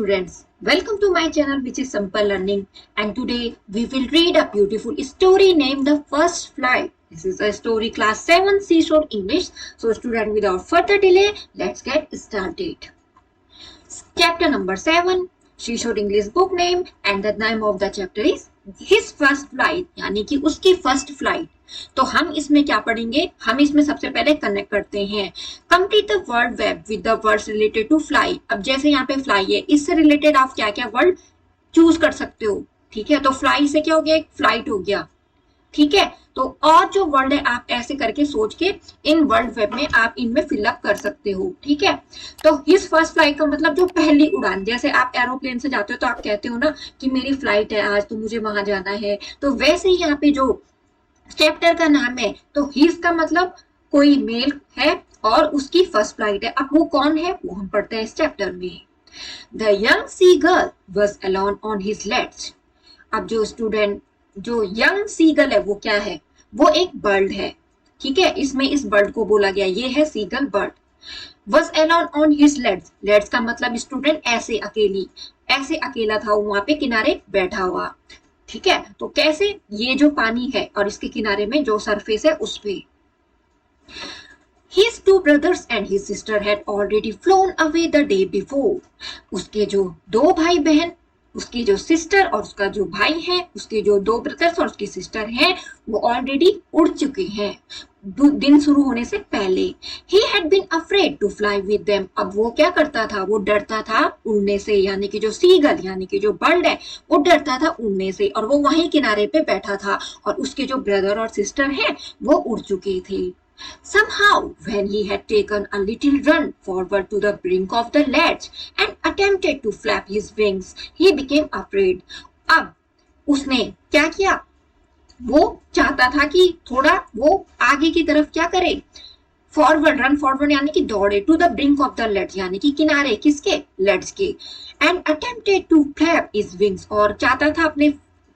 students, welcome to my channel which is Simple Learning, and today we will read a beautiful story named The First Flight. This is a story class 7 Seashore English. So student, without further delay, let's get started. Chapter number 7, Seashore English book name, and the name of the chapter is His First Flight, यानी कि उसकी first flight. तो हम इसमें क्या पढ़ेंगे, हम इसमें सबसे पहले कनेक्ट करते हैं complete the word web with the words related to fly. अब जैसे यहाँ पे फ्लाई है, इससे रिलेटेड आप क्या क्या वर्ड चूज कर सकते हो। ठीक है, तो फ्लाई से क्या हो गया, एक फ्लाइट हो गया। ठीक है, तो और जो वर्ड है आप ऐसे करके सोच के इन वर्ड वेब में आप इनमें फिलअप कर सकते हो। ठीक है, तो हिज फर्स्ट फ्लाइट का मतलब जो पहली उड़ान, जैसे आप एरोप्लेन से जाते हो तो आप कहते हो ना कि मेरी फ्लाइट है आज, तो मुझे वहां जाना है। तो वैसे ही यहाँ पे जो चैप्टर का नाम है, तो हिज का मतलब कोई मेल है और उसकी फर्स्ट फ्लाइट है। अब वो कौन है वो हम पढ़ते हैं इस चैप्टर में। The young seagull was alone on his ledge. अब जो स्टूडेंट, जो यंग सीगल है वो क्या है, वो एक बर्ड है। ठीक है, इसमें इस बर्ड को बोला गया, ये है seagull bird. Was alone on his ledge, ledge का मतलब स्टूडेंट ऐसे अकेली, ऐसे अकेला था वो वहां पे किनारे बैठा हुआ। ठीक है, तो कैसे, ये जो पानी है और इसके किनारे में जो सरफेस है उस पे। His two brothers and his sister had already flown away the day before. उसके जो दो भाई बहन, उसकी जो सिस्टर और उसका जो भाई है, उसके जो दो ब्रदर्स और उसकी सिस्टर हैं, वो ऑलरेडी उड़ चुके हैं दिन शुरू होने से पहले। He had been afraid to fly with them. अब वो क्या करता था, वो डरता था उड़ने से, यानी कि जो सीगल यानी कि जो बर्ड है वो डरता था उड़ने से, और वो वहीं किनारे पे बैठा था और उसके जो ब्रदर और सिस्टर हैं वो उड़ चुके थे। Somehow, when he had taken a little run forward to the brink of the ledge and attempted to flap his wings, he became afraid. अब उसने क्या किया, वो चाहता था कि थोड़ा वो आगे की तरफ क्या करे, फॉरवर्ड, रन फॉरवर्ड यानी कि दौड़े, to the brink of the ledge यानी कि किनारे, किसके, लेड्ज के, and attempted to flap his wings, और चाहता था अपने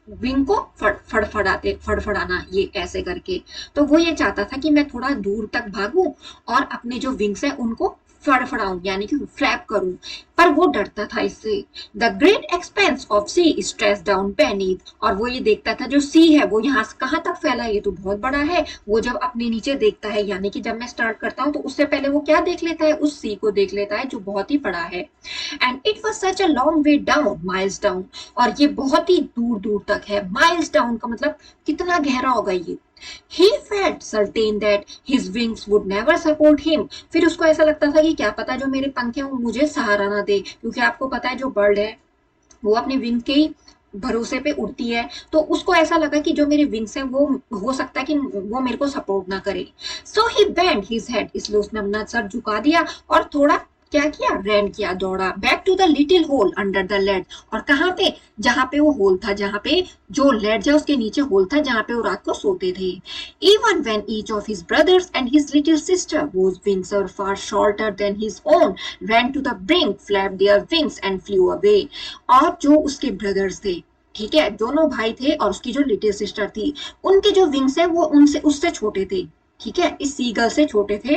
विंग को फड़फड़ाना, ये ऐसे करके। तो वो ये चाहता था कि मैं थोड़ा दूर तक भागूं और अपने जो विंग्स है उनको फड़फड़ाऊं यानी कि फ्लैप करूं, पर वो डरता था इससे। The great expanse of sea stretched down beneath, और वो ये देखता था जो सी है वो यहाँ कहाँ तक फैला है, ये तो बहुत बड़ा है। वो जब अपने नीचे देखता है, यानी कि जब मैं स्टार्ट करता हूँ तो उससे पहले वो क्या देख लेता है, उस सी को देख लेता है जो बहुत ही बड़ा है। And it was such a long way down, miles down, और ये बहुत ही दूर दूर तक है। माइल्स डाउन का मतलब कितना गहरा होगा ये। He felt certain that his wings would never support him. फिर उसको ऐसा लगता था कि क्या पता जो मेरे पंख हैं वो मुझे सहारा ना दे, क्योंकि आपको पता है जो बर्ड है वो अपने विंग के ही भरोसे पे उड़ती है। तो उसको ऐसा लगा कि जो मेरे विंग्स हैं वो हो सकता है कि वो मेरे को सपोर्ट ना करे। So he bent his head, इसलिए उसने अपना सर झुका दिया और थोड़ा क्या किया, रैन किया, दौड़ा, back to the little hole under the ledge, और कहाँ पे, जहां पे वो होल था, जहां पे जो लेड है उसके नीचे होल था जहां पे वो रात को सोते थे। Even when each of his brothers and his little sister, whose wings were far shorter than his own, ran to the brink, flapped their wings and flew away. और जो उसके ब्रदर्स थे, ठीक है, दोनों भाई थे और उसकी जो लिटिल सिस्टर थी, उनके जो विंग्स है वो उनसे उससे छोटे थे। ठीक है, इस सीगल से छोटे थे,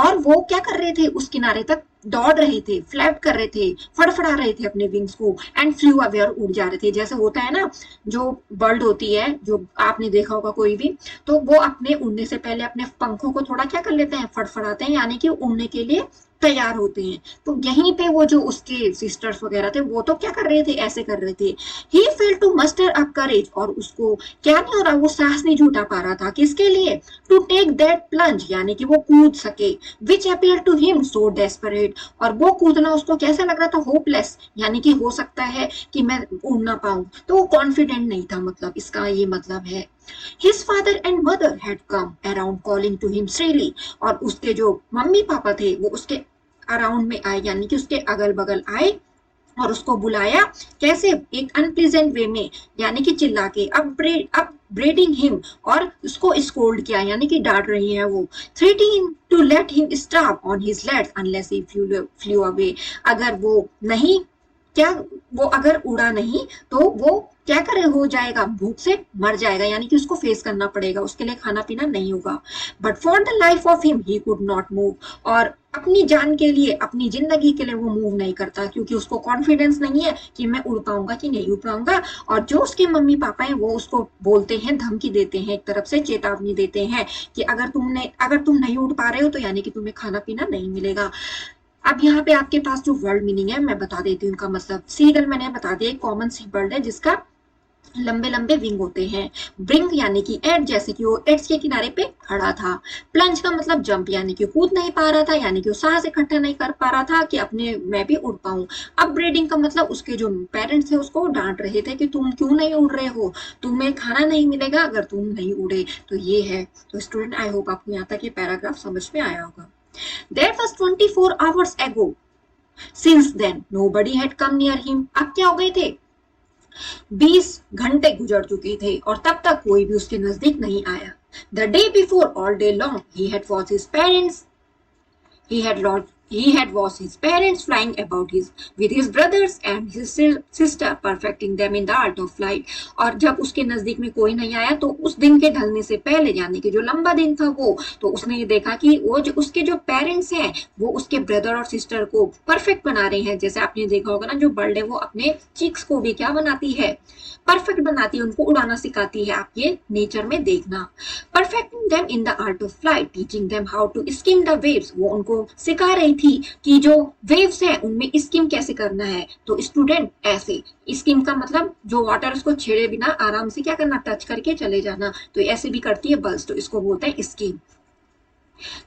और वो क्या कर रहे थे, उस किनारे तक दौड़ रहे थे, फ्लैप कर रहे थे, फड़फड़ा रहे थे अपने विंग्स को, एंड फ्लू अवे, और उड़ जा रहे थे। जैसे होता है ना, जो बर्ड होती है, जो आपने देखा होगा कोई भी, तो वो अपने उड़ने से पहले अपने पंखों को थोड़ा क्या कर लेते हैं, फड़फड़ाते हैं, यानी कि उड़ने के लिए तैयार होते हैं। तो यहीं पे वो जो उसके सिस्टर्स वगैरह थे वो तो क्या कर रहे थे, ऐसे कर रहे थे। ही फेल टू मस्टर अप करेज, और उसको क्या नहीं हो रहा, वो साहस नहीं जुटा पा रहा था, किसके लिए, टू टेक दैट प्लंज, यानी कि वो कूद सके, which appear to him so desperate, और वो कूदना उसको कैसा लग रहा था, होपलेस, यानी कि हो सकता है कि मैं उड़ ना पाऊं, तो वो कॉन्फिडेंट नहीं था, मतलब इसका ये मतलब है। His father and mother had come around calling to him shrilly, और उसके जो मम्मी पापा थे वो उसके अराउंड में आए, यानी कि उसके अगल बगल आए और उसको बुलाया, कैसे, एक अनप्लीजेंट वे में, यानी कि चिल्ला के, upbraiding him, और उसको स्कोल्ड किया, यानी कि डांट रही है वो, threatening to let him stop on his legs unless he flew away, अगर वो नहीं, क्या, वो अगर उड़ा नहीं तो वो क्या करे, हो जाएगा, भूख से मर जाएगा, यानी कि उसको फेस करना पड़ेगा, उसके लिए खाना पीना नहीं होगा। But for the life of him he could not move, और अपनी जान के लिए, अपनी जिंदगी के लिए वो मूव नहीं करता, क्योंकि उसको कॉन्फिडेंस नहीं है कि मैं उड़ पाऊंगा कि नहीं उड़ पाऊंगा। और जो उसके मम्मी पापा हैं वो उसको बोलते हैं, धमकी देते हैं, एक तरफ से चेतावनी देते हैं कि अगर तुम नहीं उड़ पा रहे हो तो यानी कि तुम्हें खाना पीना नहीं मिलेगा। अब यहाँ पे आपके पास जो वर्ड मीनिंग है मैं बता देती हूँ उनका मतलब। सीगल मैंने बता दिया, एक कॉमन सी वर्ड है जिसका लंबे लंबे विंग होते हैं। ब्रिंक यानी कि एड, जैसे कि वो एड्स के किनारे पे खड़ा था। प्लंज का मतलब जंप, यानी कि कूद नहीं पा रहा था, यानी कि वो साहस इकट्ठा नहीं कर पा रहा था कि अपने मैं भी उड़ पाऊं। अब ब्रीडिंग का मतलब उसके जो पेरेंट्स थे उसको डांट रहे थे कि तुम क्यों नहीं उड़ रहे हो, तुम्हें खाना नहीं मिलेगा अगर तुम नहीं उड़े। तो ये है। तो स्टूडेंट आई होप आपको यहाँ तक ये पैराग्राफ समझ में आया होगा। That was 24 hours ago. Since then, nobody had come near him. अब क्या हो गए थे, 20 घंटे गुजर चुके थे और तब तक कोई भी उसके नजदीक नहीं आया। The day before, all day long, he had watched his parents he had watched his parents flying about with his brothers and his sister, perfecting them in the art of flight. और जब उसके नजदीक में कोई नहीं आया तो उस दिन के ढलने से पहले, यानी कि जो लंबा दिन था वो, तो उसने ये देखा कि वो जो उसके जो पेरेंट्स हैं वो उसके ब्रदर और सिस्टर को परफेक्ट बना रहे हैं। जैसे आपने देखा होगा ना, जो बर्ड है वो अपने चिक्स को भी क्या बनाती है, परफेक्ट बनाती है, उनको उड़ाना सिखाती है। आप ये नेचर में देखना। Perfecting them in the art of flight, teaching them how to skim the waves, वो उनको सिखा रही थी कि जो वेव्स है उनमें स्किम कैसे करना है। तो स्टूडेंट ऐसे, स्किम का मतलब जो वाटर उसको छेड़े बिना आराम से क्या करना, टच करके चले जाना। तो ऐसे भी करती है बल्स, तो इसको बोलते हैं स्किम।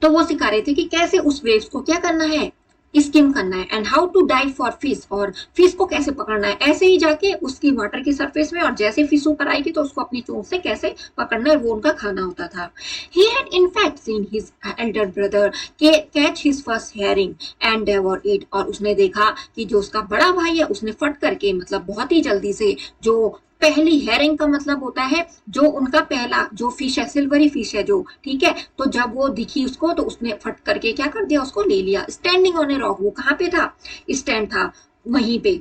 तो वो सिखा रहे थे कि कैसे उस वेव्स को क्या करना है, स्किम करना है। And how to dive for fish, और फिश को कैसे पकड़ना है, ऐसे ही जाके उसकी वाटर की सरफेस में, और जैसे फिश ऊपर आएगी तो उसको अपनी चोंच से कैसे पकड़ना है, वो उनका खाना होता था। He had in fact seen his elder brother catch his first herring and devour it, और उसने देखा कि जो उसका बड़ा भाई है उसने फट करके, मतलब बहुत ही जल्दी से, जो पहली हेरिंग का मतलब होता है जो उनका पहला जो फिश है, सिल्वरी फिश है जो, ठीक है। तो जब वो दिखी उसको तो उसने फट करके क्या कर दिया, उसको ले लिया। स्टैंडिंग ऑन ए रॉक, वो कहाँ पे था, स्टैंड था वहीं पे,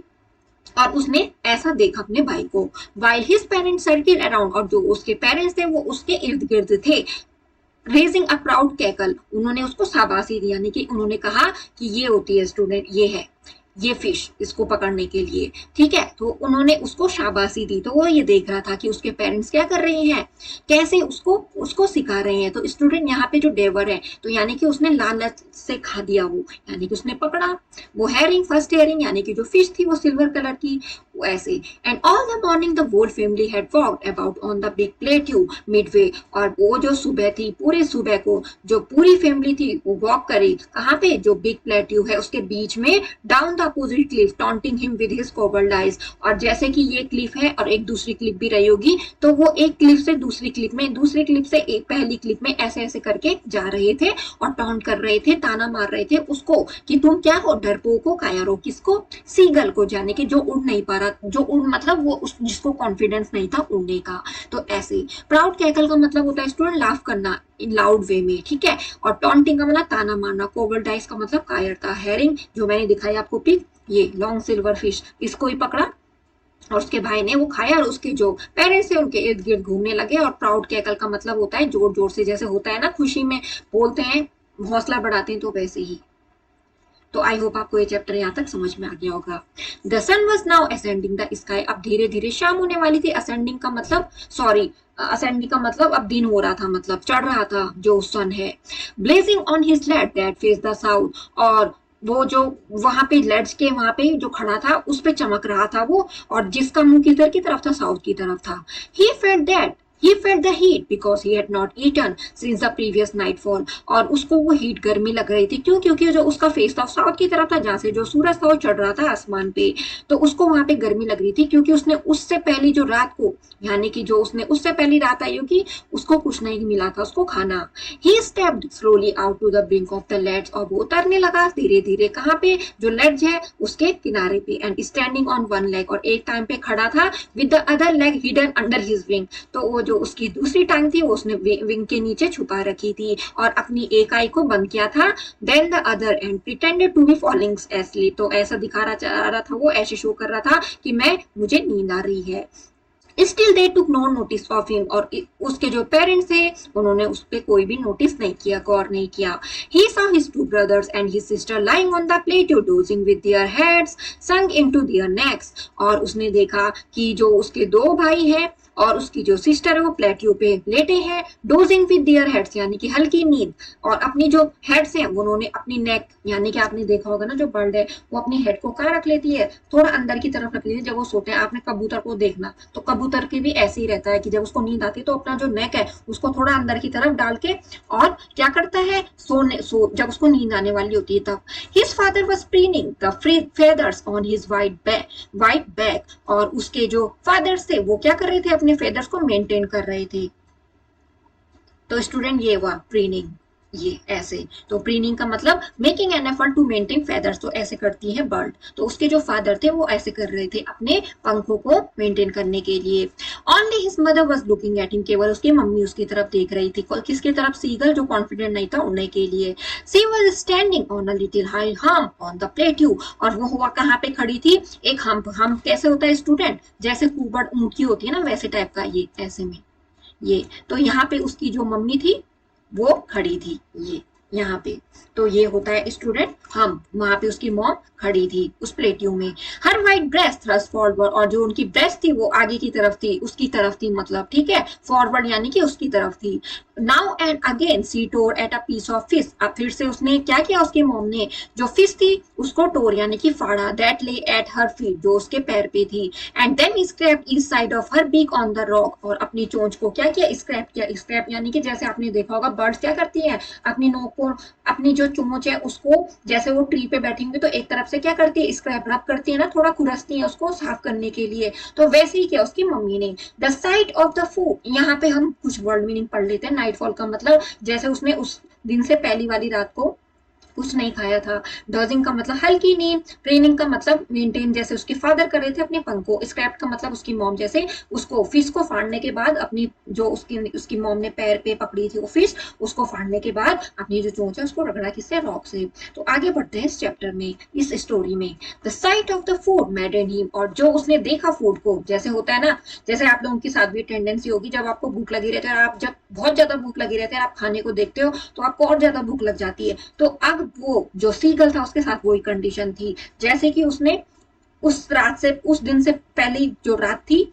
और उसने ऐसा देखा अपने भाई को। While his parents circle around, और जो उसके पेरेंट्स थे वो उसके इर्द गिर्द थे। रेजिंग अ प्राउड कैकल, उन्होंने उसको शाबाशी दी, यानी कि उन्होंने कहा कि ये होती है स्टूडेंट, ये है ये फिश, इसको पकड़ने के लिए, ठीक है। तो उन्होंने उसको शाबाशी दी। तो वो ये देख रहा था कि उसके पेरेंट्स क्या कर रहे हैं, कैसे उसको उसको सिखा रहे हैं। तो स्टूडेंट यहाँ पे जो डेवर है, तो यानी कि उसने लालच से खा दिया वो, यानी कि उसने पकड़ा वो हेरिंग, फर्स्ट हेरिंग, यानी कि जो फिश थी वो सिल्वर कलर की, वो ऐसे। And all the morning the whole family had walked about on the big plateau midway, और वो जो सुबह थी, पूरे सुबह को जो पूरी फैमिली थी वो वॉक करी, कहाँ पे, जो बिग प्लेट्यू है उसके बीच में, down the opposite cliff taunting him with his cobbled eyes. और जैसे कि ये क्लिफ है और एक दूसरी क्लिफ भी रही होगी, तो वो एक क्लिफ से दूसरी क्लिफ में, दूसरी क्लिफ से एक पहली क्लिफ में ऐसे ऐसे करके जा रहे थे और टॉन्ट कर रहे थे, ताना मार रहे थे उसको कि तुम क्या हो, डरपोक हो, कायर हो। किसको, सीगल को, जाने कि जो उड़ नहीं पा रहा, जो उड़ मतलब वो जिसको कॉन्फिडेंस नहीं था उड़ने का। तो ऐसे। प्राउड कैकल का मतलब होता है स्टूडेंट लाफ करना इन लाउड वे में, ठीक है। और टॉन्टिंग का मतलब ताना मारना। कोबल्डाइज का मतलब कायरता। हेरिंग जो मैंने दिखाई आपको पिक, ये लॉन्ग सिल्वर फिश, इसको ही पकड़ा और उसके भाई ने वो खाया और उसके जो पेरेंट्स है उनके इर्द गिर्द घूमने लगे। और प्राउड कैकल का मतलब होता है जोर जोर से, जैसे होता है ना खुशी में बोलते हैं, हौसला बढ़ाते हैं, तो वैसे ही। तो आई होप आपको ये चैप्टर यहाँ तक समझ में आ गया होगा। The sun was now ascending the sky, अब धीरे धीरे शाम होने वाली थी। असेंडिंग का मतलब, सॉरी, असेंडिंग का मतलब अब दिन हो रहा था, मतलब चढ़ रहा था जो सन है। Blazing on his ledge that faced the south, और वो जो वहां पे लेड्स के वहां पे जो खड़ा था उस पे चमक रहा था वो, और जिसका मुंह किधर की तरफ था, साउथ की तरफ था। He felt the heat because he had not eaten since the previous nightfall, और उसको वो हीट गर्मी लग रही थी। क्यों, क्योंकि जो उसका फेस था साउथ की तरफ था, जहाँ से जो सूरज था वो चढ़ रहा था आसमान पे, तो उसको वहां पे गर्मी लग रही थी, क्योंकि उसने उससे पहली जो रात को, यानी कि जो उसने उससे पहली रात आई होगी, उसको कुछ नहीं मिला था उसको खाना। He stepped slowly out to the brink of the ledge, और वो उतरने लगा धीरे धीरे, कहाँ पे, जो लेड्ज है उसके किनारे पे। And standing on one leg, और एक टाइम पे खड़ा था, with the other leg hidden under his wing, तो वो जो उसकी दूसरी टांग थी वो उसने विंग के नीचे छुपा रखी थी और अपनी एक आई को बंद किया था। Then the other and pretended to be falling asleep, तो ऐसा दिखा रहा था वो, ऐसे शो कर रहा था कि मुझे नींद आ रही है। Still they took no notice of him, और उसके जो पेरेंट्स थे उन्होंने उस पर कोई भी नोटिस नहीं किया, गौर नहीं किया. ही saw his two brothers and his sister lying on the plateau dozing with their heads sunk into their necks. और उसने देखा कि जो उसके दो भाई हैं और उसकी जो सिस्टर है वो प्लेट्यू पे लेटे हैं, डोजिंग विद देयर हेड्स यानी कि हल्की नींद, और अपनी जो हेड्स हैं उन्होंने अपनी नेक यानी कि आपने देखा होगा ना जो बर्ड है वो अपनी हेड को कहाँ रख लेती है, थोड़ा अंदर की तरफ रख लेती है जब वो सोते हैं. आपने कबूतर को देखना तो कबूतर के भी ऐसे ही रहता है कि जब उसको नींद आती है तो अपना जो नेक है उसको थोड़ा अंदर की तरफ डाल के और क्या करता है, जब उसको नींद आने वाली होती है तब. His father was preening the feathers on his white back, और उसके जो फादर्स थे वो क्या कर रहे थे, अपने फेदर्स को मेंटेन कर रहे थे. तो स्टूडेंट ये हुआ प्रीनिंग, ये ऐसे. तो प्रीनिंग का मतलब making an effort to maintain feathers, तो ऐसे करती है बर्ड. तो उसके जो फादर थे वो ऐसे कर रहे थे अपने पंखों को मेंटेन करने के लिए. Only his mother was looking at him, केवल उसकी मम्मी उसकी तरफ देख रही थी. किसकी तरफ, सीगल जो कॉन्फिडेंट नहीं था उड़ने के लिए. She was standing on a little high hump on the plateau, और वो हुआ कहाँ पे खड़ी थी, एक हम्प कैसे होता है स्टूडेंट, जैसे कुबड़ ऊंट की होती है ना वैसे टाइप का, ये ऐसे में ये. तो यहाँ पे उसकी जो मम्मी थी वो खड़ी थी, ये यहाँ पे. तो ये होता है स्टूडेंट हम, वहां पे उसकी मॉम खड़ी थी उस प्लेट्यू में. हर वाइट ब्रेस्ट थ्रस्ट फॉरवर्ड, और जो उनकी ब्रेस्ट थी वो आगे की तरफ थी, उसकी तरफ थी मतलब, ठीक है, फॉरवर्ड यानी कि उसकी तरफ थी. Now and again sea tore at a piece of fish, अब फिर से उसने क्या किया, उसकी मॉम ने जो फिश थी उसको टोर यानी कि फाड़ा, दैट ले एट हर फीट, जो उसके पैर पे थी. And then scrape each side of her beak on the rock, और अपनी चोंच को क्या किया, स्क्रैप किया. स्क्रैप यानी कि जैसे आपने देखा होगा बर्ड्स क्या करती हैं, अपनी नोक को, अपनी जो चोंच है उसको, जैसे वो ट्री पे बैठेंगे तो एक तरफ से क्या करती है, स्क्रैप रब करती है ना, थोड़ा खुरसती है उसको साफ करने के लिए. तो वैसे ही किया उसकी मम्मी ने. The sight of the food, यहाँ पे हम कुछ वर्ड मीनिंग पढ़ लेते हैं. नाइटफॉल का मतलब जैसे उसने उस दिन से पहली वाली रात को कुछ नहीं खाया था. डॉजिंग का मतलब हल्की नींद. ट्रेनिंग का मतलब मेंटेन, जैसे उसके फादर कर रहे थे अपने पंख को. स्क्रैप का मतलब उसकी मॉम जैसे उसको फिश को फाड़ने के बाद अपनी जो उसकी मॉम ने पैर पे पकड़ी थी वो फिश, उसको फाड़ने के बाद अपनी जो चोंच है उसको रगड़ा किससे, रॉक से. तो आगे बढ़ते हैं इस चैप्टर में, इस स्टोरी में. The sight of the food maddened him, और जो उसने देखा फूड को, जैसे होता है ना, जैसे आप लोगों के साथ भी टेंडेंसी होगी जब आपको भूख लगी रहती है और आप जब बहुत ज्यादा भूख लगी रहती है आप खाने को देखते हो तो आपको और ज्यादा भूख लग जाती है. तो अब वो जो सीगल था उसके साथ वही कंडीशन थी, जैसे कि उसने उस रात से, उस दिन से पहली जो रात थी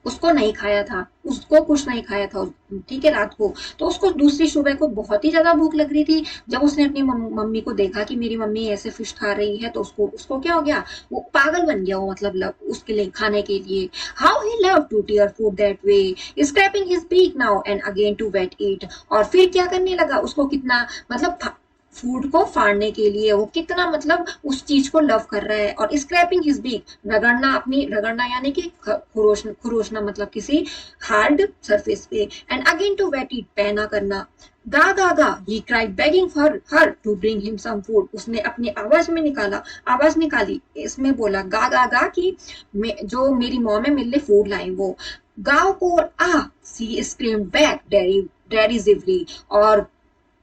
उसको नहीं खाया था, उसको कुछ नहीं खाया था, ठीक है, रात को. तो उसको दूसरी सुबह को बहुत ही ज्यादा भूख लग रही थी. जब उसने अपनी मम्मी को देखा कि मेरी मम्मी ऐसे फिश खा रही है तो उसको क्या हो गया, वो पागल बन गया, वो मतलब उसके लिए खाने के लिए. How he love to tear food that way scraping his beak now and again to whet it, और फिर क्या करने लगा, उसको कितना मतलब फूड को फाड़ने के लिए वो कितना मतलब उस चीज को लव कर रहा है. और स्क्रैपिंग हिज बीक, रगड़ना, अपनी रगड़ना यानी कि खुरोशना मतलब किसी हार्ड सरफेस पे. And again to whet it, पहना करना. Ga ga ga he cried begging for her to bring him some food, उसने अपनी आवाज निकाली, इसमें बोला गा गा गा कि जो मेरी मॉम है मेरे लिए फूड लाई. वो गाँव को आ सी स्क्रीम बैक डेरिसिवली, और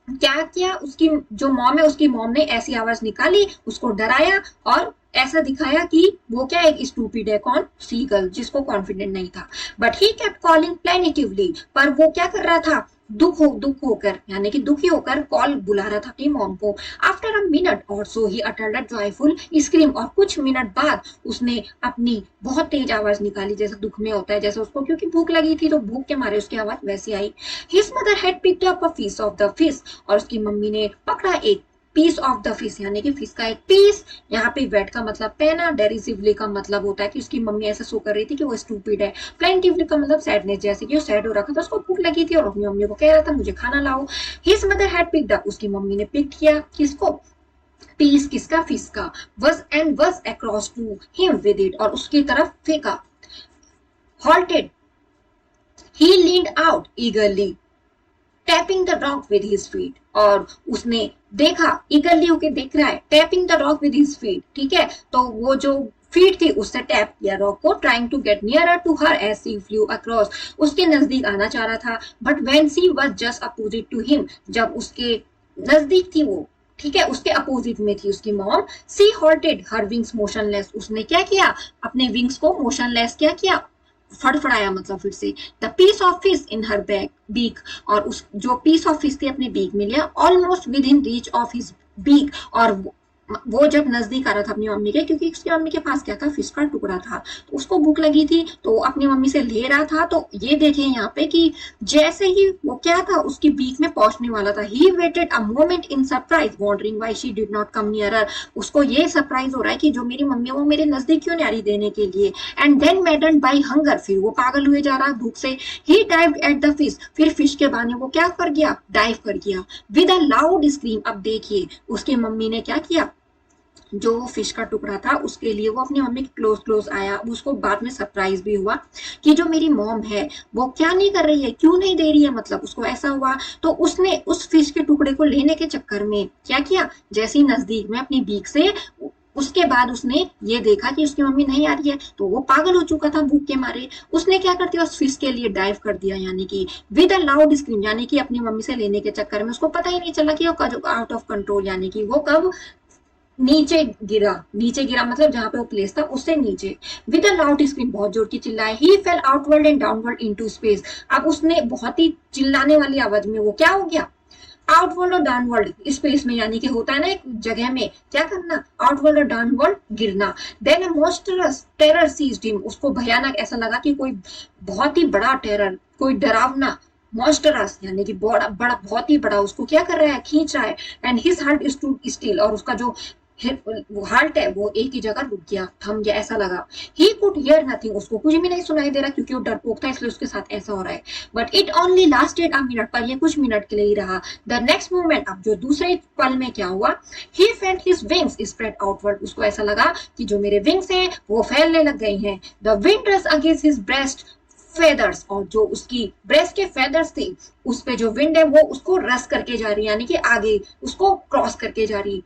क्या किया, उसकी जो मॉम है उसकी मॉम ने ऐसी आवाज निकाली, उसको डराया और ऐसा दिखाया कि वो क्या एक स्टूपिड है. कौन, सीगल, जिसको कॉन्फिडेंट नहीं था. बट ही केप्ट कॉलिंग प्लेनिटिवली, पर वो क्या कर रहा था, दुख होकर यानी कि दुखी होकर कॉल बुला रहा था अपनी मॉम को. आफ्टर अ मिनट और so he uttered a joyful scream, और कुछ मिनट बाद उसने अपनी बहुत तेज आवाज निकाली, जैसे दुख में होता है, जैसे उसको क्योंकि भूख लगी थी तो भूख के मारे उसकी आवाज वैसी आई. His mother had picked up a piece of the fish, और उसकी मम्मी ने पकड़ा एक पीस ऑफ द फिश यानी कि फिश का एक पीस. यहाँ पे वेट का मतलब पहना, डेरिसिवली का मतलब होता है कि उसकी मम्मी ऐसे सो कर रही थी कि वो स्टूपिड है. प्लेंटिवली का मतलब सैडनेस, जैसे कि वो सैड हो रखा था, उसको भूख लगी थी और अपनी मम्मी को कह रहा था मुझे खाना लाओ. His mother had picked up, उसकी मम्मी ने पिक किया किसको, पीस किसका, फिश का. Was across to him with it, और उसकी तरफ फेंका. halted he leaned out eagerly tapping the rock with his feet, और उसने देखा, ईगरली होके देख रहा है, tapping the rock with his feet, ठीक है. तो वो जो फीट थी उससे टैप किया रॉक को. Trying to get nearer to her as she flew across, उसके नजदीक आना चाह रहा था. But when she was just opposite to him, जब उसके नजदीक थी वो, ठीक है, उसके अपोजिट में थी उसकी मॉम. सी हॉल्टेड हर विंग्स मोशनलेस, उसने क्या किया, अपने विंग्स को मोशनलेस क्या किया, फड़फड़ाया मतलब फिर से। The piece of fish in her back beak, और उस जो पीस ऑफ फिश थी अपने बीक में लिया, almost within reach of his beak, और वो जब नजदीक आ रहा था अपनी मम्मी के, क्योंकि उसकी मम्मी के पास क्या था, फिश का टुकड़ा था, तो उसको भूख लगी थी तो वो अपनी मम्मी से ले रहा था। तो ये देखें यहाँ पे कि जैसे ही वो क्या था उसकी बीक में पहुंचने वाला था, he waited a moment in surprise wondering why she did not come nearer, उसको ये सरप्राइज हो रहा है कि जो मेरी मम्मी है वो मेरे नजदीक क्यों नहीं आ रही देने के लिए। And then maddened by hunger, फिर वो पागल हुए जा रहा भूख से। He dived at the fish, फिर फिश के बाने वो क्या कर गया, डाइव कर गया विद अ लाउड स्क्रीम। अब देखिए उसकी मम्मी ने क्या किया, जो फिश का टुकड़ा था उसके लिए वो अपनी मम्मी के क्लोज क्लोज आया। उसको बाद में सरप्राइज भी हुआ कि जो मेरी मॉम है वो क्या नहीं कर रही है, क्यों नहीं दे रही है, मतलब उसको ऐसा हुआ। तो उसने उस फिश के टुकड़े को लेने के चक्कर में क्या किया, जैसे ही नजदीक में अपनी बीक से, उसके बाद उसने ये देखा कि उसकी मम्मी नहीं आ रही है, तो वो पागल हो चुका था भूख के मारे। उसने क्या कर दिया, उस फिश के लिए डाइव कर दिया, यानी कि विद अ लाउड स्क्रीम, यानी कि अपनी मम्मी से लेने के चक्कर में उसको पता ही नहीं चला कि वो आउट ऑफ कंट्रोल, यानी कि वो कब नीचे गिरा। नीचे गिरा मतलब जहां पे वो प्लेस था उससे नीचे। विद अ लाउड स्क्रीम, बहुत जोर की चिल्लाए। He fell outward and downward into space. अब उसने बहुत ही चिल्लाने वाली आवाज में वो क्या हो गया, आउटवर्ड और डाउनवर्ड स्पेस में, यानी कि होता है ना एक जगह में क्या करना, आउटवर्ड और डाउनवर्ड गिरना। देन अ मोस्टरस टेरर सीज्ड हिम, उसको भयानक ऐसा लगा कि कोई बहुत ही बड़ा टेरर, कोई डरावना, मॉन्स्टरस यानी कि बड़ा बड़ा बहुत ही बड़ा उसको क्या कर रहा है, खींच रहा है। And his heart stood still, और उसका जो हार्ट है वो एक ही जगह रुक गया, थम गया, ऐसा लगा। ही कुड हियर नथिंग, उसको कुछ भी नहीं सुनाई दे रहा क्योंकि वो डरपोक था, इसलिए उसके साथ ऐसा हो रहा है। But it only lasted a minute, पर ये कुछ मिनट के लिए ही रहा। द नेक्स्ट मोमेंट, अब जो दूसरे पल में क्या हुआ, he felt his wings spread outward, उसको ऐसा लगा कि जो मेरे विंग्स हैं वो फैलने लग गई हैं। द विंड रस अगेंस्ट हिज ब्रेस्ट फेदर्स, और जो उसकी ब्रेस्ट के फेदर्स थे उस पे जो विंड है वो उसको रस करके जा रही है, यानी कि आगे उसको क्रॉस करके जा रही।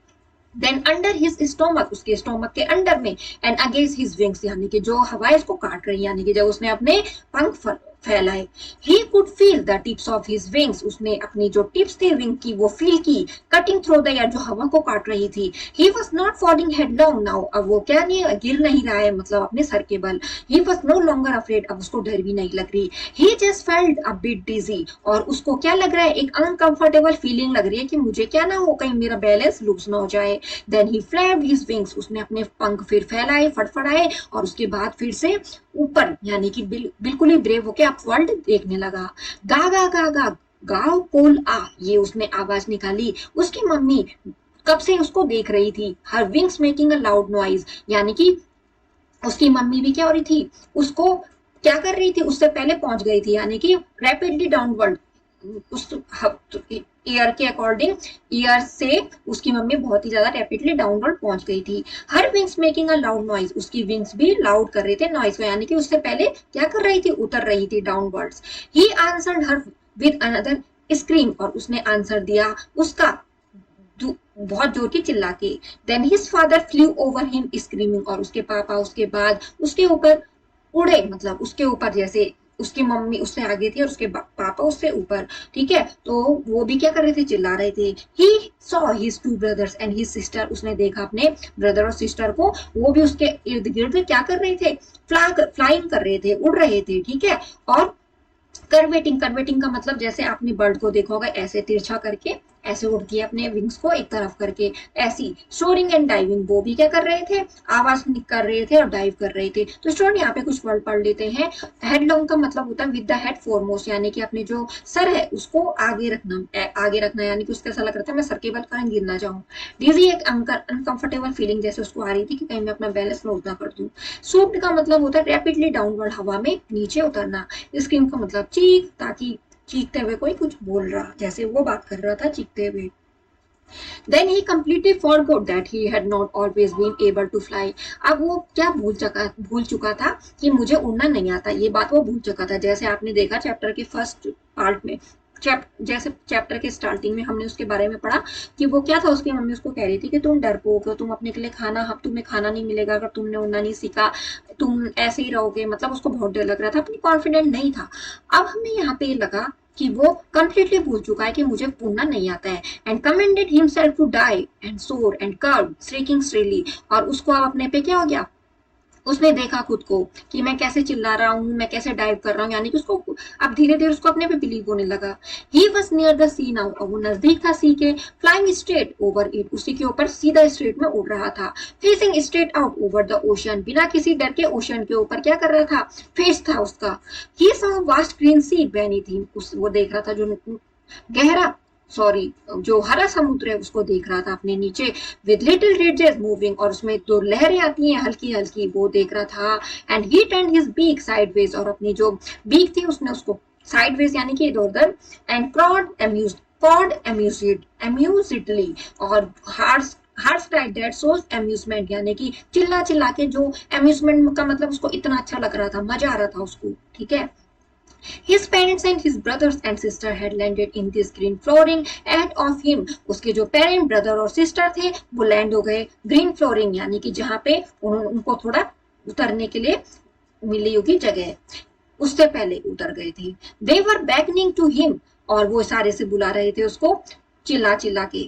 देन अंडर हिज स्टोमक, उसके स्टोमक के अंडर में, एंड अगेंस्ट हिज विंग्स, यानी कि जो हवाएं इसको काट रही, यानी कि जब उसने अपने पंख फैलाए। He could feel the tips of his wings, उसने अपनी जो टिप्स थी विंग की वो फील की, कटिंग थ्रू द एयर, जो हवा को काट रही थी। He was not falling headlong now, अब वो क्या नहीं गिर नहीं रहा है, मतलब अपने सर के बल। He was no longer afraid, अब उसको डर भी नहीं लग रही। He just felt a bit dizzy, और उसको क्या लग रहा है, एक अनकंफर्टेबल फीलिंग लग रही है कि मुझे क्या ना हो, कहीं मेरा बैलेंस लूज ना हो जाए। Then he flapped his wings, उसने अपने पंख फिर फैलाए, फड़फड़ाए, और उसके बाद फिर से ऊपर, यानी कि बिल्कुल ही ब्रेव होके अपवर्ड देखने लगा। गा गा गा गा, गाओ कोल आ, ये उसने आवाज निकाली। उसकी मम्मी कब से उसको देख रही थी। हर wings making a loud noise, यानी कि उसकी मम्मी भी क्या हो रही थी, उसको क्या कर रही थी, उससे पहले पहुंच गई थी, यानी कि रैपिडली डाउनवर्ड, उस ईयर के अकॉर्डिंग, ईयर से उसकी मम्मी बहुत ही ज्यादा रैपिडली डाउनवर्ड पहुंच गई थी। हर wings making a loud noise, उसकी विंग्स भी लाउड कर रहे थे नॉइज को, यानी कि उससे पहले क्या कर रही थी, उतर रही थी downwards. He answered her with another scream, और उसने आंसर दिया उसका बहुत जोर की चिल्ला के। Then his father flew over him screaming, और उसके पापा उसके बाद उसके ऊपर उड़े, मतलब उसके ऊपर, जैसे उसकी मम्मी उससे आगे थी और उसके पापा उससे ऊपर, ठीक है, तो वो भी क्या कर रहे थे, चिल्ला रहे थे। He saw his two brothers and his sister, उसने देखा अपने ब्रदर और सिस्टर को, वो भी उसके इर्द गिर्द क्या कर रहे थे, फ्लाइंग कर रहे थे, उड़ रहे थे, ठीक है। और कर्वेटिंग, कर्वेटिंग का मतलब जैसे आपने बर्ड को देखा होगा ऐसे तिरछा करके ऐसे उड़ती है अपने विंग्स को एक तरफ करके, ऐसी। सोरिंग एंड डाइविंग, वो भी क्या कर रहे थे, आवाज कर रहे थे और डाइव कर रहे थे। तो स्टूडेंट यहाँ पे कुछ वर्ड पढ़ लेते हैं। हेडलॉन्ग का मतलब होता है विद द हेड फोरमोस्ट, यानी कि अपने जो सर है उसको आगे रखना, आगे रखना, यानी कि उसका ऐसा लग रहा था मैं सर के बल कहीं गिर ना जाऊं। डिजी, एक अनकंफर्टेबल फीलिंग जैसे उसको आ रही थी कि कहीं मैं अपना बैलेंस लूज ना कर दूं। सूप्ड का मतलब होता है रैपिडली डाउनवर्ड, हवा में नीचे उतरना। स्क्रीम का मतलब चीख, ताकि चीखते हुए कोई कुछ बोल रहा, जैसे वो बात कर रहा था चीखते हुए। Then he completely forgot that he had not always been able to fly. अब वो क्या भूल चुका था कि मुझे उड़ना नहीं आता, ये बात वो भूल चुका था। जैसे आपने देखा चैप्टर के फर्स्ट पार्ट में, जैसे चैप्टर के स्टार्टिंग में हमने उसके बारे में पढ़ा कि वो क्या था, उसकी मम्मी उसको कह रही थी कि तुम डरपोक हो, तुम अपने के लिए खाना, तुम्हें खाना नहीं मिलेगा अगर तुमने उड़ना नहीं सीखा, तुम ऐसे ही रहोगे, मतलब उसको बहुत डर लग रहा था, अपनी कॉन्फिडेंट नहीं था। अब हमें यहाँ पे लगा कि वो कंप्लीटली भूल चुका है कि मुझे उड़ना नहीं आता है। And commended himself to dive and soar and curve streaking shrilly, और उसको अब अपने पे क्या हो गया, उसने देखा खुद को कि मैं कैसे चिल्ला रहा हूँ, मैं कैसे डाइव कर रहा हूँ, यानी कि उसको अब धीरे धीरे उसको अपने पे बिलीव होने लगा। He was near the sea now, अब वो नजदीक था सी के, फ्लाइंग स्ट्रेट ओवर इट, उसी के ऊपर सीधा स्ट्रेट में उड़ रहा था, facing straight out over the ocean, बिना किसी डर के ओशन के ऊपर क्या कर रहा था, फेस था उसका। He saw vast green sea beneath him, वो देख रहा था जो गहरा सॉरी जो हरा समुद्र है उसको देख रहा था अपने नीचे, विद लिटिल रिजेस मूविंग, और उसमें दो लहरें आती हैं हल्की हल्की, वो देख रहा था। And he turned his beak sideways, और अपनी जो बीक थी उसने उसको साइडवेज यानी कि इधर उधर, एंड कॉड अम्यूज्डली, और hoarse cried that shows amusement, यानी कि चिल्ला चिल्ला के, जो अम्यूजमेंट का मतलब उसको इतना अच्छा लग रहा था, मजा आ रहा था उसको, ठीक है। His parents and his brothers and sister had landed in this green flooring ahead of him. उसके जो पेरेंट, ब्रदर और सिस्टर थे वो लैंड हो गए ग्रीन फ्लोरिंग, यानी कि जहाँ पे उनको थोड़ा उतरने के लिए मिली होगी जगह, उससे पहले उतर गए थे। They were beckoning to him, और वो सारे से बुला रहे थे उसको चिल्ला चिल्ला के।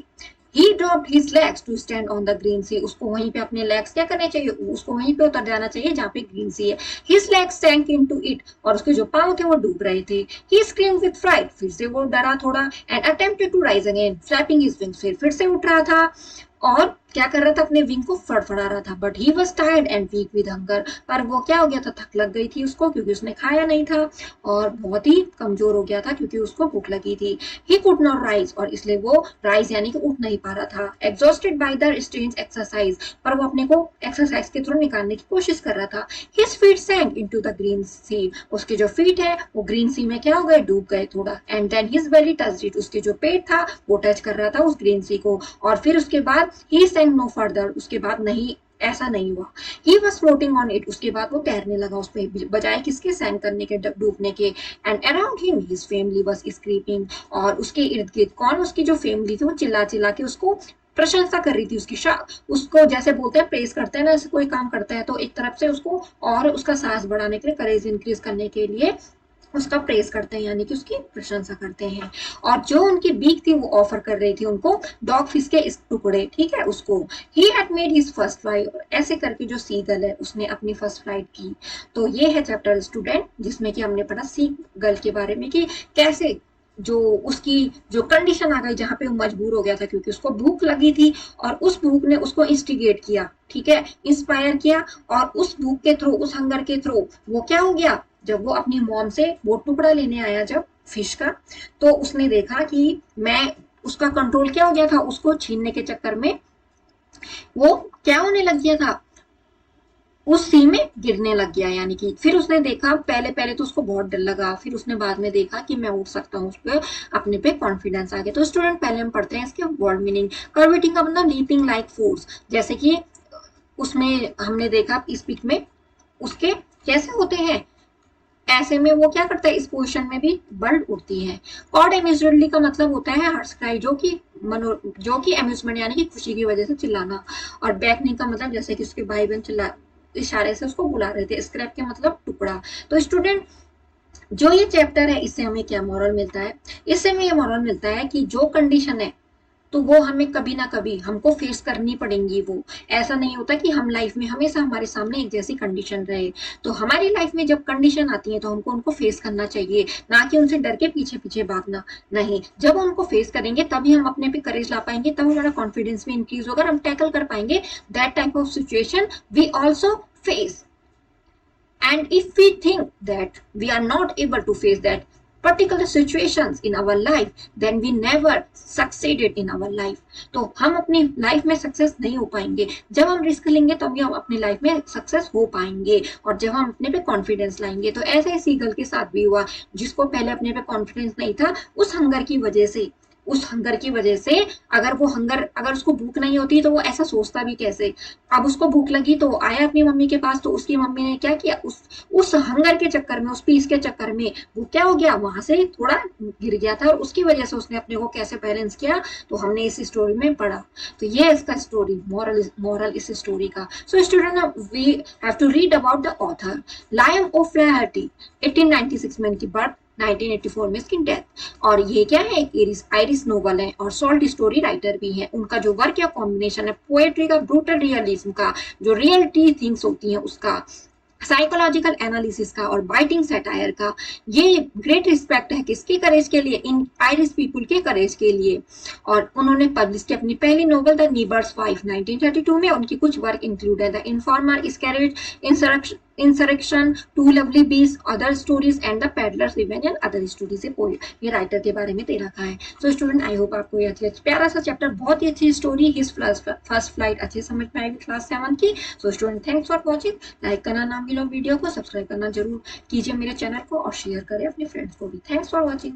He dropped his legs to stand on the green sea. उसको वहीं पे अपने legs क्या करने चाहिए, उसको वहीं पे उतर जाना चाहिए जहाँ पे green sea है। His legs sank into it, और उसके जो पाँव थे वो डूब रहे थे। He screamed with fright, फिर से वो डरा थोड़ा, and attempted to rise again, flapping his wings, फिर से उठ रहा था और क्या कर रहा था, अपने विंग को फड़फड़ा रहा था। But he was tired and weak with hunger, पर वो क्या हो गया था, थक लग गई थी उसको, क्योंकि उसने खाया नहीं था, और बहुत ही कमजोर हो गया था क्योंकि उसको भूख लगी थी। ही कुड नॉट राइज, और इसलिए वो राइज यानी कि उठ नहीं पा रहा था। Exhausted by the strange exercise, पर वो अपने को एक्सरसाइज के थ्रू निकालने की कोशिश कर रहा था। His feet sank into the green sea, उसके जो फीट है वो ग्रीन सी में क्या हो गए, डूब गए थोड़ा। And then his belly touched it, उसके जो पेट था वो टच कर रहा था उस ग्रीन सी को, और फिर उसके बाद ही सैंक नो फर्दर, उसके बाद नहीं, ऐसा नहीं हुआ। He was floating on it, उसके बाद वो तैरने लगा उस पे, बजाय किसके, सैंक करने के, डूबने के। And around him his family was screaming, और उसके इर्द गिर्द कौन, उसकी जो फैमिली थी वो चिल्ला चिल्ला के उसको प्रशंसा कर रही थी उसकी, उसको जैसे बोलते हैं प्रेस करते हैं ना, ऐसे कोई काम करता है तो एक तरफ से उसको और उसका साहस बढ़ाने के लिए, करेज इंक्रीज करने के लिए उसका प्रेस करते हैं, यानी कि उसकी प्रशंसा करते हैं। और जो उनकी बीक थी वो ऑफर कर रही थी उनको डॉग फिश के इस टुकड़े, ठीक है, उसको। He had made his first flight, ऐसे करके जो सीगल है उसने अपनी फर्स्ट फ्लाइट की। तो ये है चैप्टर स्टूडेंट, जिसमें कि हमने पढ़ा सीगल के बारे में कि कैसे जो उसकी जो कंडीशन आ गई जहां पे वो मजबूर हो गया था क्योंकि उसको भूख लगी थी, और उस भूख ने उसको इंस्टिगेट किया, ठीक है, इंस्पायर किया, और उस भूख के थ्रू, उस हंगर के थ्रू वो क्या हो गया, जब वो अपनी मॉम से वो टुकड़ा लेने आया जब फिश का, तो उसने देखा कि मैं, उसका कंट्रोल क्या हो गया था, उसको छीनने के चक्कर में वो क्या होने लग गया था, उस सी में गिरने लग गया। यानी कि फिर उसने देखा, पहले पहले तो उसको बहुत डर लगा, फिर उसने बाद में देखा कि मैं उठ सकता हूँ, उस पर अपने पे कॉन्फिडेंस आ गया। तो स्टूडेंट पहले हम पढ़ते हैं इसके वर्ड मीनिंग। कर्वेटिंग का मतलब लीपिंग लाइक फोर्स, जैसे कि उसमें हमने देखा इस पिक में उसके कैसे होते हैं, ऐसे में वो क्या करता है, इस पोजीशन में भी बर्ड उड़ती है। कॉड अम्यूजमेंटली का मतलब होता है हर्ष क्राई, जो कि अम्यूजमेंट यानी कि खुशी की वजह से चिल्लाना। और बैकनिंग का मतलब जैसे कि उसके भाई बहन चिल्ला, इशारे से उसको बुला रहे थे। स्क्रैप के मतलब टुकड़ा। तो स्टूडेंट जो ये चैप्टर है इससे हमें क्या मॉरल मिलता है, इससे हमें ये मॉरल मिलता है कि जो कंडीशन है तो वो हमें कभी ना कभी हमको फेस करनी पड़ेंगी। वो ऐसा नहीं होता कि हम लाइफ में हमेशा हमारे सामने एक जैसी कंडीशन रहे। तो हमारी लाइफ में जब कंडीशन आती है तो हमको उनको फेस करना चाहिए, ना कि उनसे डर के पीछे पीछे भागना। नहीं, जब उनको फेस करेंगे तभी हम अपने पे करेज ला पाएंगे, तब हमारा कॉन्फिडेंस भी इंक्रीज होगा, हम टैकल कर पाएंगे that type of situation we also face. And if we think that we are not able to face that particular situations in our life, then we never succeeded in our life। तो हम अपनी life में success नहीं हो पाएंगे। जब हम risk लेंगे तभी हम अपनी लाइफ में सक्सेस हो पाएंगे, और जब हम अपने पे कॉन्फिडेंस लाएंगे। तो ऐसे ही सीगल के साथ भी हुआ, जिसको पहले अपने पे कॉन्फिडेंस नहीं था, उस हंगर की वजह से, अगर उसको भूख नहीं होती तो वो ऐसा सोचता भी कैसे। अब उसको भूख लगी तो आया अपनी मम्मी के पास, तो उसकी मम्मी ने क्या किया, उस हंगर के चक्कर में, उस पीस के चक्कर में वो क्या हो गया, वहां से थोड़ा गिर गया था, और उसकी वजह से उसने अपने को कैसे बैलेंस किया, तो हमने इस स्टोरी में पढ़ा। तो ये है इसका स्टोरी, मॉरल इस स्टोरी का। So student we have to read about the author. Liam O'Flaherty 1896 में इनकी बर्थ, 1984 में इसकी डेथ। और ये क्या है, एक आयरिश नोबल है और शॉर्ट स्टोरी राइटर भी है। उनका जो वर्क या कॉम्बिनेशन है पोएट्री का, ब्रूटल रियलिज्म का, जो रियलिटी थिंग्स होती हैं उसका, साइकोलॉजिकल एनालिसिस का और बाइटिंग सैटायर का, ये ग्रेट रिस्पेक्ट है किसके करेज के लिए, इन आयरिश पीपुल के करेज के लिए। और उन्होंने पब्लिश की अपनी पहली नोवेल द नीबर्स 5 1932 में। उनकी कुछ वर्क इंक्लूड है the informer, Skerrett, insurrection, two lovely beasts, other stories and the pedlar's revenge and other stories. ये राइटर के बारे में दे रखा है। सो स्टूडेंट, आई होप आपको ये प्यारा सा चैप्टर, बहुत ही अच्छी स्टोरी, हिज फर्स्ट फ्लाइट अच्छे समझ में आएगी क्लास 7 की। So student, thanks for watching. Like करना ना भूलो वीडियो को, सब्सक्राइब करना जरूर कीजिए मेरे चैनल को और शेयर करें अपने फ्रेंड्स को भी। Thanks for watching.